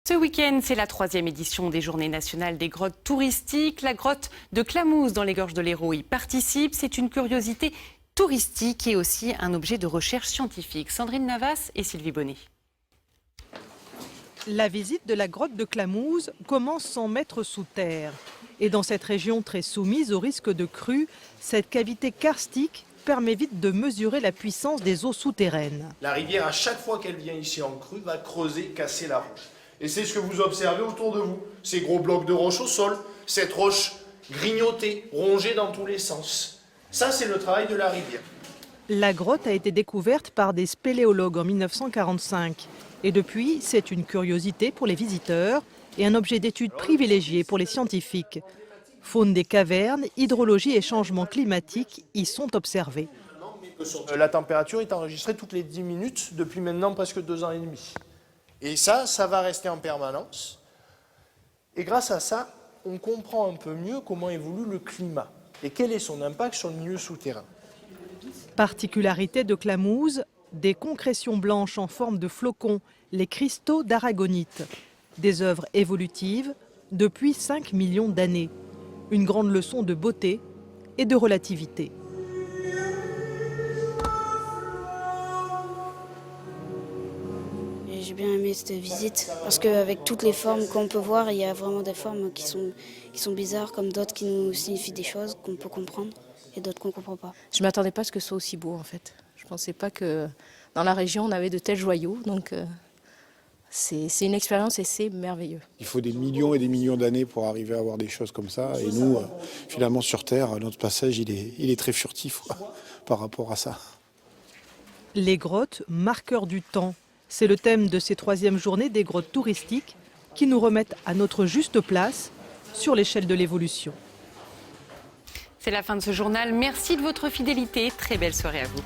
Ce week-end, c'est la 3e édition des Journées nationales des grottes touristiques. La grotte de Clamouze dans les gorges de l'Hérault y participe. C'est une curiosité touristique et aussi un objet de recherche scientifique. Sandrine Navas et Sylvie Bonnet. La visite de la grotte de Clamouze commence 100 mètres sous terre. Et dans cette région très soumise au risque de crue, cette cavité karstique permet vite de mesurer la puissance des eaux souterraines. La rivière, à chaque fois qu'elle vient ici en crue, va creuser, casser la roche. Et c'est ce que vous observez autour de vous. Ces gros blocs de roche au sol, cette roche grignotée, rongée dans tous les sens. Ça, c'est le travail de la rivière. La grotte a été découverte par des spéléologues en 1945. Et depuis, c'est une curiosité pour les visiteurs et un objet d'étude privilégié pour les scientifiques. Faune des cavernes, hydrologie et changements climatiques y sont observés. La température est enregistrée toutes les 10 minutes depuis maintenant presque 2 ans et demi. Et ça va rester en permanence. Et grâce à ça, on comprend un peu mieux comment évolue le climat et quel est son impact sur le milieu souterrain. Particularité de Clamouze, des concrétions blanches en forme de flocons, les cristaux d'aragonite. Des œuvres évolutives depuis 5 millions d'années. Une grande leçon de beauté et de relativité. J'ai bien aimé cette visite parce qu'avec toutes les formes qu'on peut voir, il y a vraiment des formes qui sont bizarres, comme d'autres qui nous signifient des choses qu'on peut comprendre et d'autres qu'on ne comprend pas. Je ne m'attendais pas à ce que ce soit aussi beau en fait. Je ne pensais pas que dans la région on avait de tels joyaux, donc c'est une expérience et c'est merveilleux. Il faut des millions et des millions d'années pour arriver à voir des choses comme ça. Et nous, finalement sur Terre, notre passage il est très furtif par rapport à ça. Les grottes, marqueurs du temps. C'est le thème de ces 3e journées des grottes touristiques qui nous remettent à notre juste place sur l'échelle de l'évolution. C'est la fin de ce journal. Merci de votre fidélité. Très belle soirée à vous.